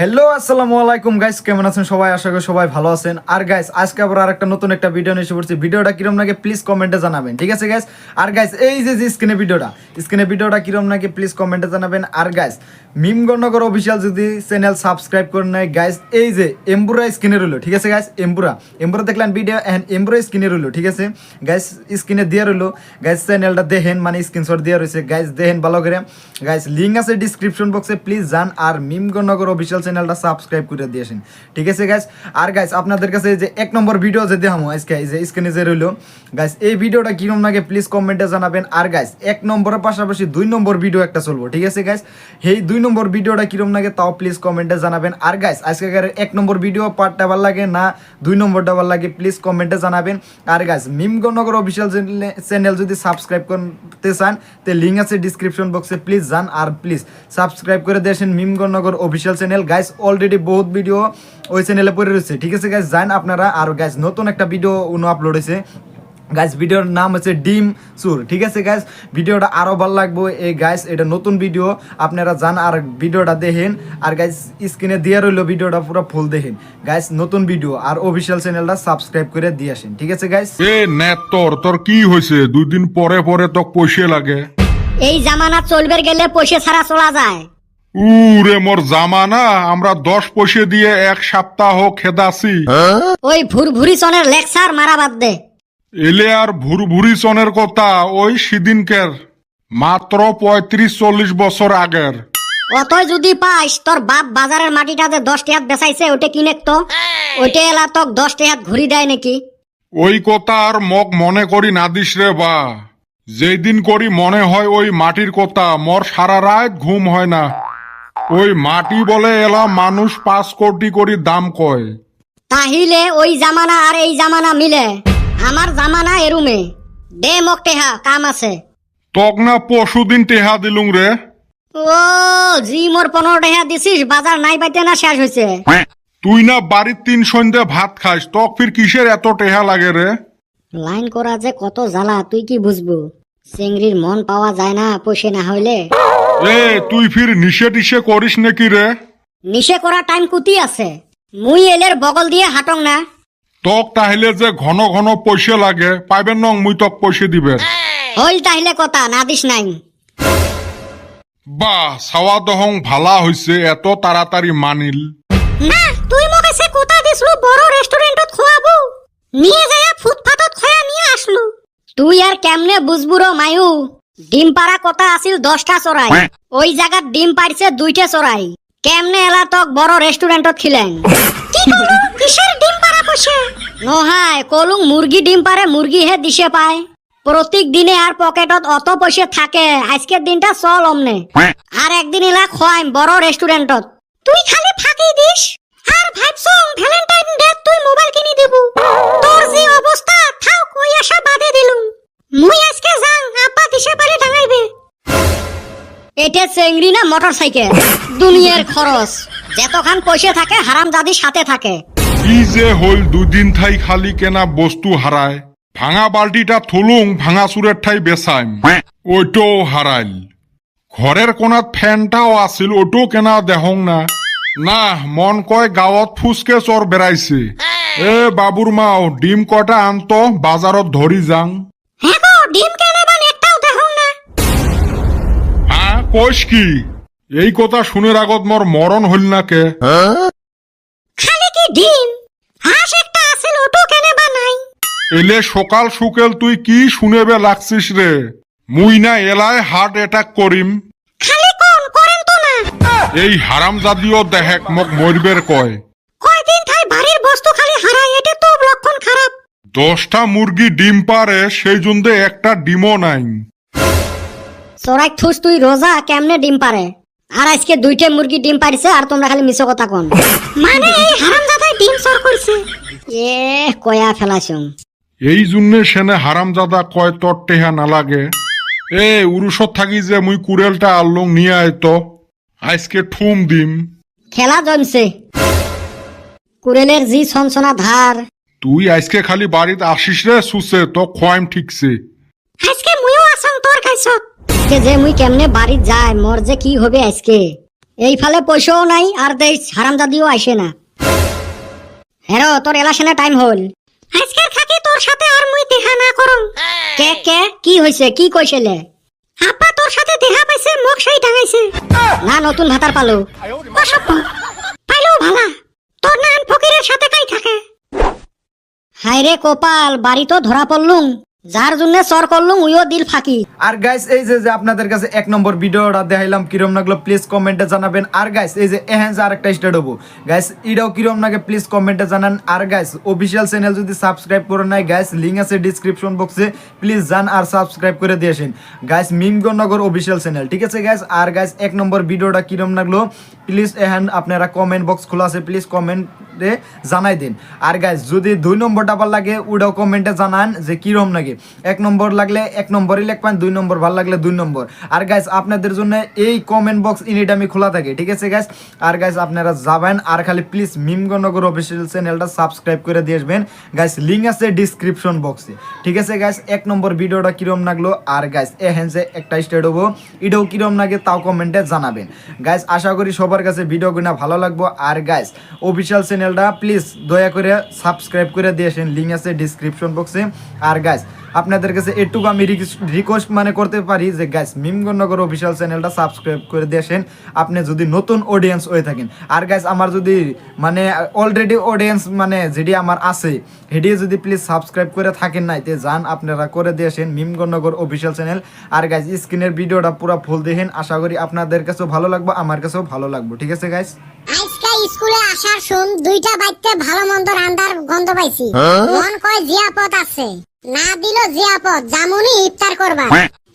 Hello আসসালামু আলাইকুম guys, কেমন আছেন সবাই? আশা করি সবাই ভালো আছেন। আর গাইস আজকে আবার আরেকটা নতুন একটা ভিডিও নিয়ে এসে পড়ছি। ভিডিওটা কিরম নাকি প্লিজ কমেন্টে জানাবেন, ঠিক আছে গাইস? আর গাইস এই যে স্ক্রিনে ভিডিওটা কিরম নাকি প্লিজ কমেন্টে জানাবেন। আর গাইস মিমগণনগর অফিসিয়াল যদি চ্যানেল সাবস্ক্রাইব করে নেয় গাইস, এই যে এমবুরা স্ক্রিনে রইলো, ঠিক আছে গাইস? এমবুরা দেখলেন ভিডিও এন্ড এমবুরা স্ক্রিনে রইলো, ঠিক আছে গাইস? স্ক্রিনে দিয়ে রইলো গাইস, চ্যানেলটা দেখেন, মানে স্ক্রিনশট দিয়ে রয়েছে গাইস, দেখেন ভালো করে গাইস। লিঙ্ক আছে ডিসক্রিপশন বক্সে, প্লিজ যান আর মিমগণনগর অফিসিয়াল চ্যানেলটা সাবস্ক্রাইব করে দিয়েছেন, ঠিক আছে গাইস? আর গাইস আপনাদের কাছে যে এক নম্বর ভিডিও যে দেখামো আজকে, এই যে স্ক্রিনে যে রইলো গাইস, এই ভিডিওটা কিরম লাগে প্লিজ কমেন্টে জানাবেন। আর গাইস এক নম্বরের পাশাপাশি 2 নম্বর ভিডিও একটা চলবো, ঠিক আছে গাইস? এই 2 নম্বর ভিডিওটা কিরম লাগে তাও প্লিজ কমেন্টে জানাবেন। আর গাইস আজকের 1 নম্বর ভিডিও পার্টটা ভালো লাগে না 2 নম্বরটা ভালো লাগে প্লিজ কমেন্টে জানাবেন। আর গাইস মিমগণনগর অফিসিয়াল চ্যানেল যদি সাবস্ক্রাইব করতে চান তো লিঙ্ক আছে ডিসক্রিপশন বক্সে, প্লিজ যান আর প্লিজ সাবস্ক্রাইব করে দিয়েছেন মিমগণনগর অফিসিয়াল চ্যানেল গাইস। অলরেডি বহুত ভিডিও ওই চ্যানেলে পড়ে রয়েছে, ঠিক আছে গাইস? যান আপনারা। আর গাইস নতুন একটা ভিডিও আপলোড হয়েছে গাইস, ভিডিওর নাম হচ্ছে ডিম সুর, ঠিক আছে গাইস? ভিডিওটা আরো ভালো লাগবে এই গাইস, এটা নতুন ভিডিও, আপনারা যান আর ভিডিওটা দেখেন। আর গাইস স্ক্রিনে দিয়ে রইলো ভিডিওটা পুরো ফুল দেখেন গাইস, নতুন ভিডিও আর অফিসিয়াল চ্যানেলটা সাবস্ক্রাইব করে দিয়ে আসেন, ঠিক আছে গাইস? এ নেট তোর কি হয়েছে? 2 দিন পরে পরে তো পয়সা লাগে। এই জামানা চলবে গেলে পয়সা ছাড়া চলা যায়। উরে মোর জামানা, আমরা 10 পয়সা দিয়ে 1 সপ্তাহ খেদাছি। ওই ভুরভুরি সনের লেকচার মারা বাদ দে। এলে আর ভুরভুরি সনের কথা ওই সেদিনকের, মাত্র 35-40 বছর আগের। অতই যদি পাইস, তোর বাপ বাজারের মাটিটা যে 10 টাকা বেচাইছে ওটা কিনে তো, ওইটা এলা তোক 10 টাকা ঘুরি দেয় নাকি? ওই কথা আর মগ মনে করি না দিস রে বা। যেই দিন করি মনে হয় ওই মাটির কথা, মোর সারা রাত ঘুম হয় না। ওই মাটি বলে এলা মানুষ 5 কোটি করি দাম কয়। তাহিলে ওই জামানা আর এই জামানা মিলে? আমার জামানা এরুমে দে মক টেহা, কাম আছে। তক না পরশুদিন টেহা দিলুম রে। ও জি, মোর 15 টাকা দিছিস, বাজার নাই পাইতে না শেষ হয়েছে। তুই না বাড়ির 3 সন্ধ্যে ভাত খাস, তক ফির কিসের এত টেহা লাগে রে? লাইন করা যে কত জ্বালা তুই কি বুঝবো? চিংড়ির মন পাওয়া যায় না পয়সা না হইলে। এ তুই ফির নিশে টিশে করিস নাকি রে? নিশে করা টাইম কুতি আছে, মুই এলের বগল দিয়ে হাঁটং না। তক তাহলে যে ঘন ঘন পয়সা লাগে পাইবেন নং, মুই তক পয়সা দিবে। হইল তাহলে কথা না দিস নাই। বাহ, সাওয়া দহং ভালা হইছে, এত তাড়াতাড়ি মানিল। না তুই মোক এসে কথা দিছলু বড় রেস্টুরেন্টত খোয়াবো, নিয়ে যায় ফুটপাতত খয়া নিয়ে আসলু। তুই আর কেমনে বুঝবু র মায়ু? ডিম পাড়া কথা আছিল 10টা চড়াই, ওই জায়গাত ডিম পাইছে 2টা চড়াই। কেমনে এলা তক বড় রেস্টুরেন্টত খিলেন? কি করু কিসের ডিম পাড়া কইছে? নহাই কলুং মুরগি ডিম পারে, মুরগি হে দিশে পায় প্রত্যেক দিনে, আর পকেটত অত পয়সা থাকে। আজকের দিনটা চল অমনে, আর একদিন এলা খোয়াইম বড় রেস্টুরেন্টত। তুই খালি ফাঁকি দিস আর ভাবছং ভ্যালেন্টাইন ডে তুই মোবাইল কিনি দেবু। তোর যে অবস্থা থাও কই আশা বাদে দিলুম। মুই আজকে যাং, আপা দিশে পারে ডাঙাইবে। এটা চেংড়ি না মোটরসাইকেল? দুনিয়ার খরচ যতখান পয়সা থাকে হারামজাদি সাথে থাকে। কি যে হইল, 2 দিন থাই খালি কেনা বস্তু হারায়। ভাঙা বালতিটা থুলুং, ভাঙা চুরের ঠাই বেচাইম, ওইটাও হারাইল। ঘরের কোনাত ফ্যানটাও আছিল, ওটাও কেনা দেহং না। না মন কয় গাঁৱত ফুচকে চর বেড়াইছে। এ বাবুর মাও ডিম কটা আনত, বাজারত ধরি যাং। হ্যাঁ গো, ডিম কেনাবান একটাও দেহং না। হ্যাঁ কইস কি? এই কথা শুনের আগত মোর মরণ হইল না কে? খালি কি ডিম, হাঁস একটা আছিল ওটো কেনেবা নাই। এলে সকাল সুকেল তুই কি শুনেবে লাগছিস রে? মুই না এলায় হার্ট অ্যাটাক করিম। খালি কোন করেন তো না। এই হারামজাদিও দেহেক মোক মরবের কয়। কয়দিন থাই বাড়ির বস্তু খালি হারায়, এটা তো লক্ষণ খারাপ। 10টা মুরগি ডিম পারে, সেই জন্য একটা ডিমও নাই। চোরাই থুস তুই রোজা কেমনে ডিম পারে? আর আজকে 2টা মুরগি ডিম পারিছে আর তোমরা খালি মিছো কথা কোন। মানে এই হারামজাদাই ডিম চোর করছে। এ কয়া ফেলাছং। এই জন্য সেনে হারামজাদা কয় তোর টেহা নালাগে। এ উরুষত থাকি যে মুই কুড়েলটা আনলং, নিয়ে আয়ত আজকে ঠুম দিম। খেলা জমছে, কুড়েলের জি ছনছনা ধার। তুই আজকে খালি বাড়িতে আসিস রে সুসে, তো খোয়াইম ঠিকছে। আজকে মুইও আসং তোর কাইছত। আজকে যে মুই কেমনে বাড়ি যাই, মোর যে কি হবে আজকে। এই ফালে পয়সাও নাই আর দেই হারামজাদিও আইসে না। হেরো তোর এলাশনে টাইম হল। আজকাল থাকি তোর সাথে আর মুই দেখা না করম। কে কে কি হইছে কি কইছিলে? আপা তোর সাথে দেখা পাইছে মোক সেই টাঙাইছে। না নতুন ভাতার পালো। অসভ্য। পাইলো ভালা। তোর নাম ফকিরের সাথে কাই থাকে? হায় রে কপাল বাড়ি তো ধরা পড়লুম। যার জন্য সর করলুম উইও দিল ফাঁকি। আর গাইস এই যে আপনাদের কাছে 1 নম্বর ভিডিওটা দেখাইলাম কিরম লাগলো প্লিজ কমেন্টে জানাবেন। আর গাইস এই যে এহেন যে আরেকটা স্টার্ট হবো গাইস এটাও কিরম লাগে প্লিজ কমেন্টে জানান। আর গাইস অফিসিয়াল চ্যানেল যদি সাবস্ক্রাইব করে নাই গাইস লিংক আছে ডেসক্রিপশন বক্সে, প্লিজ যান আর সাবস্ক্রাইব করে দিয়েছেন গাইস মিমগনগর অফিসিয়াল চ্যানেল, ঠিক আছে গাইস। আর গাইস 1 নম্বর ভিডিওটা কিরম লাগলো প্লিজ এহেন আপনারা কমেন্ট বক্স খোলা আছে, প্লিজ কমেন্টে জানাই দিন। আর গাইস যদি 2 নম্বরটা ভালো লাগে ওটাও কমেন্টে জানান যে কিরম লাগে। 1 নম্বর লাগলে 1 নম্বরই লিখবেন, 2 নম্বর ভালো লাগলে 2 নম্বর। আর গাইস আপনাদের জন্য এই কমেন্ট বক্স এনিটাইমই খোলা থাকে, ঠিক আছে গাইস। আর গাইস আপনারা যাবেন আর খালি প্লিজ মিমগনগর অফিসিয়াল চ্যানেলটা সাবস্ক্রাইব করে দিয়েছেন গাইস, লিংক আছে ডেসক্রিপশন বক্সে, ঠিক আছে গাইস। 1 নম্বর ভিডিওটা কিরম লাগলো আর গাইস এহেন যে একটা স্টার্ট হবো এটাও কিরম লাগে তাও কমেন্টে জানাবেন গাইস। আশা করি সবার কাছে ভিডিওগুলো ভালো লাগবো। আর গাইস অফিসিয়াল চ্যানেলটা প্লিজ দয়া করে সাবস্ক্রাইব করে দিয়েছেন, লিংক আছে ডেসক্রিপশন বক্সে। আর গাইস আপনাদের কাছে এটুকু আমি রিকোয়েস্ট মানে করতে পারি যে গাইস মিমগনগর অফিসিয়াল চ্যানেলটা সাবস্ক্রাইব করে দিয়েছেন আপনি যদি নতুন অডিয়েন্স হয়ে থাকেন। আর গাইস আমার যদি মানে অলরেডি অডিয়েন্স মানে যেটি আমার আছে সেটি যদি প্লিজ সাবস্ক্রাইব করে থাকেন নাই তে যান আপনারা করে দিয়েছেন মিমগনগর অফিসিয়াল চ্যানেল। আর গাইস স্ক্রিনের ভিডিওটা পুরো ফুল দেখেন, আশা করি আপনাদের কাছেও ভালো লাগবে আমার কাছেও ভালো লাগবে, ঠিক আছে গাইস। আজকে স্কুলে আসার শুন 2টা বাইতে ভালো মন্দ রান্দার গন্ধ পাইছি। মন কয় জিয়াপদ আছে, না দিল জিয়াপদ জামুনি ইফতার করবা।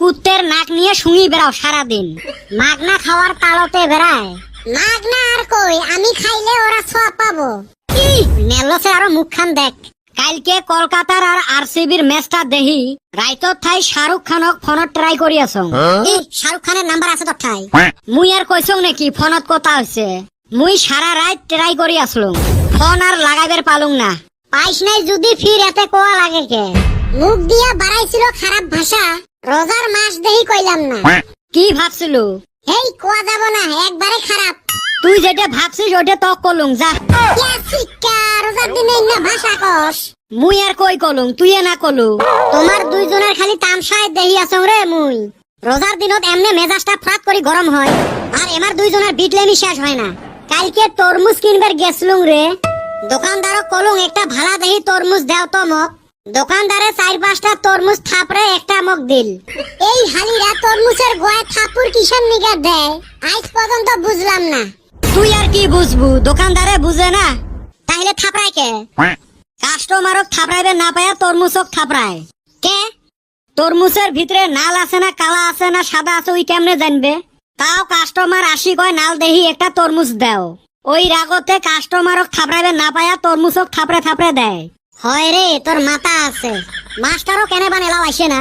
কুত্তের নাক নিয়ে শুঙি বেড়াও সারাদিন। মাগনা খাওয়ার তালতে বেড়ায়। মাগনা আর কই আমি খাইলে ওরা সওয়াব পাবো। কি নেলসে আরো মুখখান দেখ। কালকে কলকাতার আর আরসিবির ম্যাচটা দেহি রাইতত ঠাই শাহরুখ খানক ফোনত ট্রাই করি আছো। এই শাহরুখ খানের নাম্বার আছে তোর ঠাই? মুই আর কইছং নাকি ফোনত কথা হইছে। মুই সারা রাত ট্রাই করি আসলুম, ফোন আর লাগাইবার পালুম না। পাইস নাই যদি ফির এতে কোয়া লাগে কে? মুখ দিয়া বাড়াইছিল খারাপ ভাষা, রোজার মাস দেহি কইলাম না। কি ভাবছিল? হেই কোয়া যাব না একবারে খারাপ। তুই যেটা ভাবছিস ওটা তো কলুম যা। ইয়া শিক্ষা রোজার দিনে না ভাষা কস। মুই আর কই কলুম তুই না কলু। তোমার দুইজনের খালি তামসায় দেহি আছো রে মুই। রোজার দিনত এমনে মেজাজটা ফ্রাত করি গরম হয় আর এমার দুইজনের বিটলেমি শেষ হয় না। কালকে তরমুজ কিনবার গেছলুম রে, দোকানদারক কলুম একটা ভালা দেহি তরমুজ দেও তো মক। দোকানদারে 4-5টা তরমুজ থাপড়ে একটা মক দিল। এই হালিরা তরমুজের গোয়ায় থাপুর কিসের নিগা দেয় আজ পর্যন্ত বুঝলাম না। তুই আর কি বুঝবু, দোকানদারে বুঝে না। তাহলে থাপড়ায় কে? কাস্টমারক থাপড়াইবে না পায়া তরমুজক থাপড়ায়। কে? তরমুজের ভিতরে নাল আছে না কালা আছে না সাদা আছে ওই কেমনে জানবে? তাও কাস্টমার আসি কয় নাল দেহি একটা তরমুজ দেও। ওই রাগতে কাস্টমারক থাপড়াইবে না পায়া তরমুজক থাপড়ে থাপড়ে দেয়। হয় রে তোর মাথা আছে। মাস্টারও কেনে বানেলাও আসে না।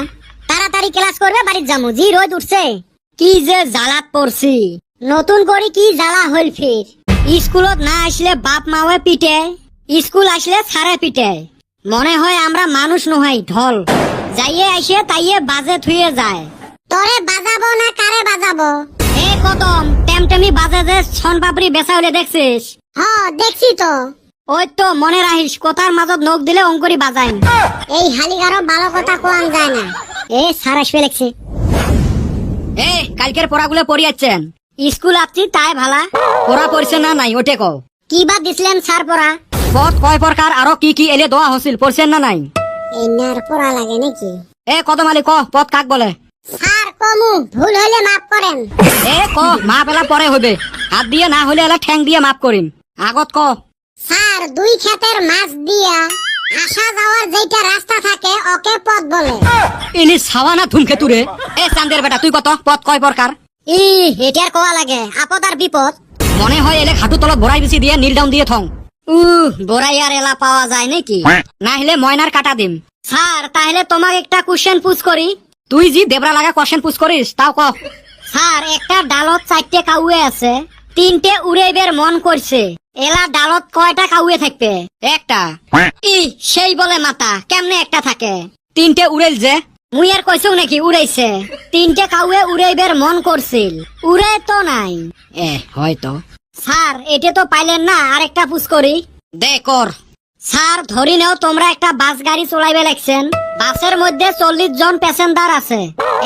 তাড়াতাড়ি ক্লাস করবে বাড়ির যামু, জি রোদ উঠছে। কি যে জ্বালাত পড়ছি, নতুন করে কি জ্বালা হইল ফির। স্কুলত না আসলে বাপ মাওয়ে পিটে, স্কুল আসলে সারে পিটে। মনে হয় আমরা মানুষ নহাই ঢল, যাইয়ে আইসে তাইয়ে বাজে থুয়ে যায়। তোরে বাজাবো না কারে বাজাবো? এ কদম টেমটেমি বাজে যে ছন পাপড়ি বেচা হলে দেখছিস? দেখছি তো। ওই তো মনে রাখিস কথার মাজত নখ দিলে অঙ্কুরি বাজাইন। এই হালিগারও ভালো কথা কোয়ান যায় না। এ সার আসবে লেখছে। এ কালকের পড়াগুলো পড়িয়াচ্ছেন? স্কুল আসছি তাই ভালা। পড়া পড়ছে না নাই ওটে কও। কি বা দিছিলেন স্যার পড়া? পথ কয় প্রকার আরো কি কি এলে দোয়া হছিল পড়ছেন না নাই? এই নার পড়া লাগে নাকি? এ কদম আলী ক পথ কাক বলে? স্যার কমু ভুল হলে মাফ করেন। এ ক মা পেলা পরে হইবে, হাত দিয়ে না হলে এলা ঠ্যাং দিয়ে মাফ করিম। আগত ক। স্যার 2 ক্ষেতের মাছ দিয়া আসা যাওয়ার যেটা রাস্তা থাকে ওকে পথ বলে। ইনি সাওয়ানা ধুমকে তুরে। এ চান্দের বেটা তুই কত পথ কয় প্রকার? এটার কোয়া লাগে আপদ আর বিপদ। মনে হয় এলে খাটু তলত বড়াই বেশি দিয়ে নীল ডাউন দিয়ে থং। বড়াই আর এলা পাওয়া যায় নাকি? না হলে ময়নার কাটা দিম। স্যার তাহলে তোমাকে একটা কোশ্চেন পুছ করি। তুই জি দেবরা লাগা কোশ্চেন পুছ করিস তাও ক। স্যার একটা ডালত 4টে কাউয়ে আছে, 3টে উড়াইবের মন করছে, এলা ডালত কয়টা কাউয়ে থাকবে? একটা। সেই বলে মাথা কেমনে একটা থাকে? 3টে উড়েল যে মুই আর কইছো নাকি উড়াইছে? তিনটে কাউয়ে উড়াইবার মন করছিল, উড়ে তো নাই। হয়তো স্যার এটা তো পাইলেন না, আরেকটা পুশ করি দে কর। স্যার ধরি নাও তোমরা একটা বাস গাড়ি চলাইবে লাগছেন, বাসের মধ্যে 40 জন প্যাসেঞ্জার আছে।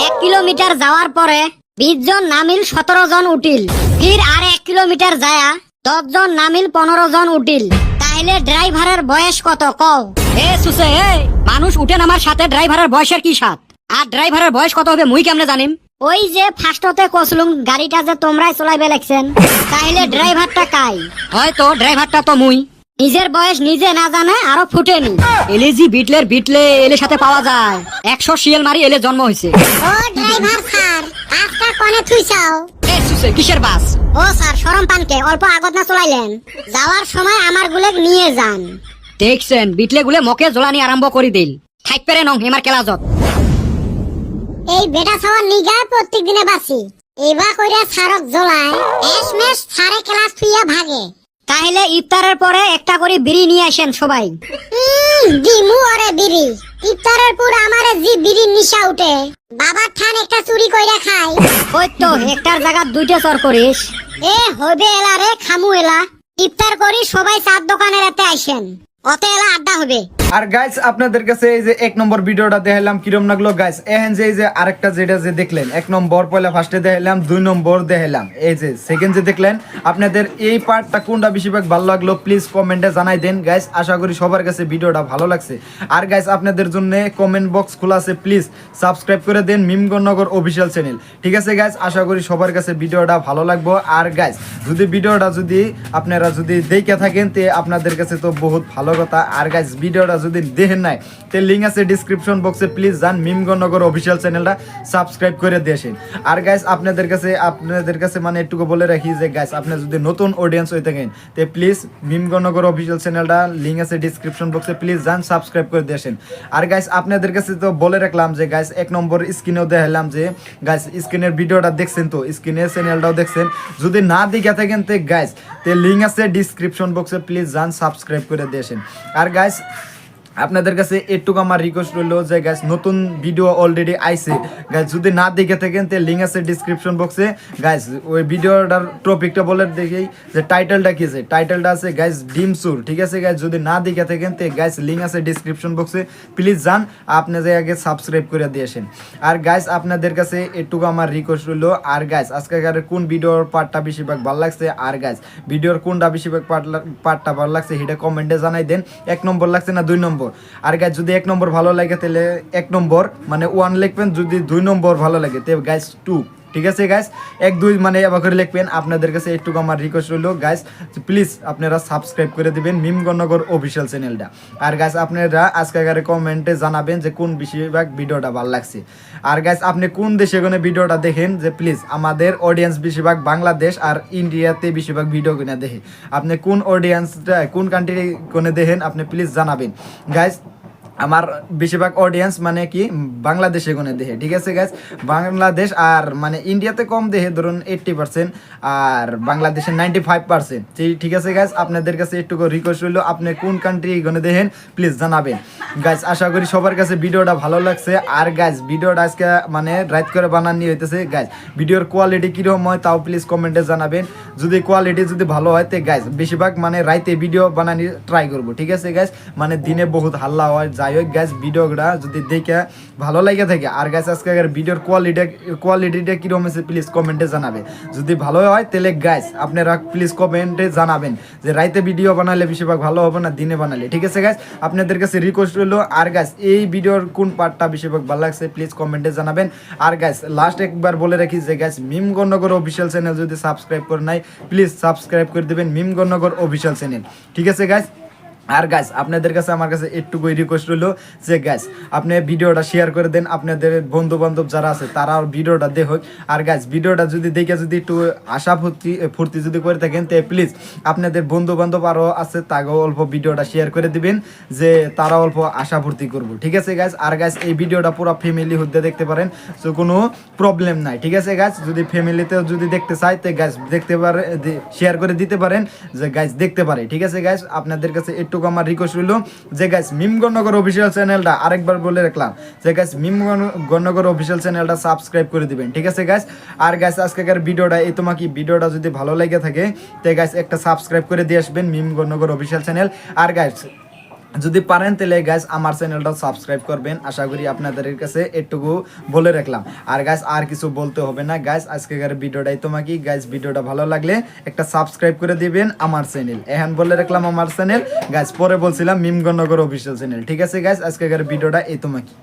1 কিলোমিটার যাওয়ার পরে 20 জন নামিল, 17 জন উঠিল। ফির আর 1 কিলোমিটার যায়া 10 জন নামিল, 15 জন উঠিল। তাইলে ড্রাইভারের বয়স কত কও? সুসে মানুষ উঠেন আমার সাথে, ড্রাইভারের বয়সের কি সাথ? আর ড্রাইভারের বয়স কত হবে মুই কেমনে জানিম? ওই যে ফার্স্টতে কসলুম গাড়িটা যে তোমরাই চলাইবে লাগছেন, তাইলে ড্রাইভারটা কাই? হয়তো ড্রাইভারটা তো মুই। নিজের বয়স নিজে না জানে আরো ফুটেনি। এলেজি বিটলে এলে সাথে পাওয়া যায়। 100 শিয়াল মারি এলে জন্ম হয়েছে। ও ড্রাইভার স্যার, আজকা কোনে থুইছাও? সুসে কিসের বাস? ও স্যার শরম পানকে অল্প আগত না চলাইলেন? যাওয়ার সময় আমার গুলেক নিয়ে যান। দেখছেন বিটলে গুলে মকে জ্বলানি আরম্ভ করে দিল। থাক পেরে নং হেমার কেলাজত। এই বেটা ছাওয়ার নিগায় প্রত্যেক দিনে বাসি, এবার কইরা ছাড়ক জ্বলায়, এসমেস ছাড়ে ক্লাস থুইয়া ভাগে। তাহলে ইফতারের পরে একটা করে বিড়ি নিয়ে আসেন সবাই। দিমু আরে বিড়ি, ইফতারের পর আমারে জি বিড়ি নিশা উঠে, বাবার ঠান একটা চুরি কইরা খাই। ওই তো একটার জায়গা দুইটা চর করিস। হবে এলা রে, খামু এলা। ইফতার করি সবাই চার দোকানের এতে আইসেন, অতে এলা আড্ডা হবে। আর গাইস আপনাদের কাছে এই যে 1 নম্বর ভিডিওটা দেখাইলাম কিরম লাগলো গাইস? এখন যে এই যে আরেকটা যেটা যে দেখলেন, 1 নম্বর পয়লা ফার্স্টে দেখাইলাম, 2 নম্বর দেখাইলাম, এই যে সেকেন্ড যে দেখলেন, আপনাদের এই পার্টটা কোনটা বেশিরভাগ ভালো লাগলো প্লিজ কমেন্টে জানাই দেন গাইস। আশা করি সবার কাছে ভিডিওটা ভালো লাগছে। আর গাইস আপনাদের জন্য কমেন্ট বক্স খোলা আছে, প্লিজ সাবস্ক্রাইব করে দেন মিমগণনগর অফিসিয়াল চ্যানেল। ঠিক আছে গাইস, আশা করি সবার কাছে ভিডিওটা ভালো লাগবে। আর গাইস যদি ভিডিওটা যদি আপনারা যদি দেখে থাকেন তে আপনাদের কাছে তো বহুত ভালো কথা। আর গাইস ভিডিওটা যদি দেখেন নাই তে লিঙ্ক আছে ডিসক্রিপশন বক্সে, প্লিজ যান মিমগণনগর অফিসিয়াল চ্যানেলটা সাবস্ক্রাইব করে দিয়েছেন। আর গাইস আপনাদের কাছে মানে একটু বলে রাখি যে গাইস আপনি যদি নতুন অডিয়েন্স হয়ে থাকেন তে প্লিজ মিমগণনগর অফিসিয়াল চ্যানেলটা লিঙ্ক আছে ডিসক্রিপশন বক্সে, প্লিজ যান সাবস্ক্রাইব করে দিয়েছেন। আর গাইস আপনাদের কাছে তো বলে রাখলাম যে গাইস 1 নম্বর স্ক্রিনেও দেখালাম যে গাইস স্ক্রিনের ভিডিওটা দেখছেন, তো স্ক্রিনের চ্যানেলটাও দেখছেন। যদি না দেখে থাকেন তে গাইস তে লিঙ্ক আছে ডিসক্রিপশন বক্সে, প্লিজ যান সাবস্ক্রাইব করে দিয়েছেন। আর গাইস আপনাদের কাছে একটুকু আমার রিকোয়েস্ট রইলো যে গাইস নতুন ভিডিও অলরেডি আইছে গাইস, যদি না দেখে থাকেন তে লিঙ্ক আছে ডিসক্রিপশন বক্সে। গাইস ওই ভিডিওটার টপিকটা বলে দেখি যে টাইটেলটা কি আছে, টাইটেলটা আছে গাইস ডিম চুর। ঠিক আছে গাইস, যদি না দেখে থাকেন তে গাইস লিঙ্ক আছে ডিসক্রিপশন বক্সে, প্লিজ যান আপনি যে আগে সাবস্ক্রাইব করে দিয়েছেন। আর গাইস আপনাদের কাছে একটুকু আমার রিকোয়েস্ট রইলো, আর গাইস আজকের কোন ভিডিওর পার্টটা বেশিরভাগ ভালো লাগছে, আর গাইস ভিডিওর কোনটা বেশিরভাগ পার্টটা ভালো লাগছে সেটা কমেন্টে জানাই দেন। 1 নম্বর লাগছে না 2 নম্বর? আর গাইস যদি 1 নম্বর ভালো লাগে তাহলে 1 নম্বর মানে 1 লিখবেন, যদি 2 নম্বর ভালো লাগে তাহলে গাইস 2। ঠিক আছে গাইস 1 2 মানে এবার করে লিখবেন। আপনাদের কাছে একটু আমার রিকোয়েস্ট রইলো গাইস প্লিজ আপনারা সাবস্ক্রাইব করে দিবেন মিমগণনগর অফিসিয়াল চ্যানেলটা। আর গাইস আপনারা আজকের কমেন্টে জানাবেন যে কোন বেশিরভাগ ভিডিওটা ভালো লাগছে। আর গাইস আপনি কোন দেশে কোন ভিডিওটা দেখেন, যে প্লিজ আমাদের অডিয়েন্স বেশিরভাগ বাংলাদেশ আর ইন্ডিয়াতে বেশিরভাগ ভিডিও কিনা দেখে, আপনি কোন অডিয়েন্সটা কোন কান্ট্রি কোনে দেখেন আপনি প্লিজ জানাবেন গাইস। আমার বেশিরভাগ অডিয়েন্স মানে কি বাংলাদেশে কোনে দেখে। ঠিক আছে গাইস, বাংলাদেশ আর মানে ইন্ডিয়াতে কম দেখে, ধরুন 80% আর বাংলাদেশে 95%। ঠিক আছে গাইস, আপনাদের কাছে একটু রিকোয়েস্ট হইলো আপনি কোন কান্ট্রি কোনে দেখেন প্লিজ জানাবেন গাইস। আশা করি সবার কাছে ভিডিওটা ভালো লাগছে। আর গাইস ভিডিওটা আজকে মানে রাইট করে বানানি হইতেছে গাইস, ভিডিওর কোয়ালিটি কিরকম হয় তাও প্লিজ কমেন্টে জানাবেন। যদি কোয়ালিটি যদি ভালো হয় তে গাইস বেশিরভাগ মানে রাইতে ভিডিও বানানি ট্রাই করবো। ঠিক আছে গাইস, মানে দিনে বহুত হাল্লা হয়, যাই হোক গাইস ভিডিওটা যদি দেখে ভালো লাগে থাকে। আর গাইস আজকে ভিডিওর কোয়ালিটিটা কিরকম হয়েছে প্লিজ কমেন্টে জানাবে। যদি ভালো হয় তাহলে গাইস আপনারা প্লিজ কমেন্টে জানাবেন যে রাইতে ভিডিও বানালে বেশিরভাগ ভালো হবে না দিনে বানালে। ঠিক আছে গাইস, আপনাদের কাছে রিকোয়েস্ট রইলো। আর গাইস এই ভিডিওর কোন পার্টটা বেশিরভাগ ভালো লাগছে প্লিজ কমেন্টে জানাবেন। আর গাইস লাস্ট একবার বলে রাখি যে গাইস মিমগণনগর অফিসিয়াল চ্যানেল যদি সাবস্ক্রাইব করে নাই প্লিজ সাবস্ক্রাইব করে দেবেন মিমগণনগর অফিসিয়াল চ্যানেল। ঠিক আছে গাইস। আর গাইস আপনাদের কাছে আমার কাছে একটুকুই রিকোয়েস্ট রইলো যে গাইস আপনি ভিডিওটা শেয়ার করে দেন, আপনাদের বন্ধু বান্ধব যারা আছে তারা ভিডিওটা দেখুক। আর গাইস ভিডিওটা যদি দেখে যদি একটু আশা ফুর্তি যদি করে থাকেন তে প্লিজ আপনাদের বন্ধু বান্ধব আরও আছে তাকেও অল্প ভিডিওটা শেয়ার করে দিবেন যে তারা অল্প আশা ফুর্তি করবো। ঠিক আছে গাইস। আর গাইস এই ভিডিওটা পুরো ফ্যামিলি হতে দেখতে পারেন, তো কোনো প্রবলেম নাই। ঠিক আছে গাইস, যদি ফ্যামিলিতেও যদি দেখতে চাই তো গাইস দেখতে পারে শেয়ার করে দিতে পারেন যে গাইস দেখতে পারে। ঠিক আছে গাইস, আপনাদের কাছে একটু এটুকু আমার রিকোয়েস্ট রইল যে গাইস মিম গণনগর অফিসিয়াল চ্যানেলটা আরেকবার বলে রাখলাম যে গাইস মিম গণনগর অফিসিয়াল চ্যানেলটা সাবস্ক্রাইব করে দিবেন, ঠিক আছে গাইস। আর গাইস আজকের ভিডিওটা এই তোমাকে ভিডিওটা যদি ভালো লেগে থাকে তো গাইস একটা সাবস্ক্রাইব করে দিয়ে আসবেন মিম গণনগর অফিসিয়াল চ্যানেল। আর গাইস যদি পারেন তাহলে গাইস আমার চ্যানেলটা সাবস্ক্রাইব করবেন, আশা করি আপনাদের কাছে এটুকু বলে রাখলাম। আর গাইস আর কিছু বলতে হবে না গাইস, আজকের ভিডিওটাই তোমাকে গাইস ভিডিওটা ভালো লাগলে একটা সাবস্ক্রাইব করে দিবেন আমার চ্যানেল। এখন বলে রাখলাম আমার চ্যানেল গাইস, পরে বলছিলাম মিম গণনগর অফিসিয়াল চ্যানেল, ঠিক আছে গাইস। আজকের ভিডিওটা এই তোমাকে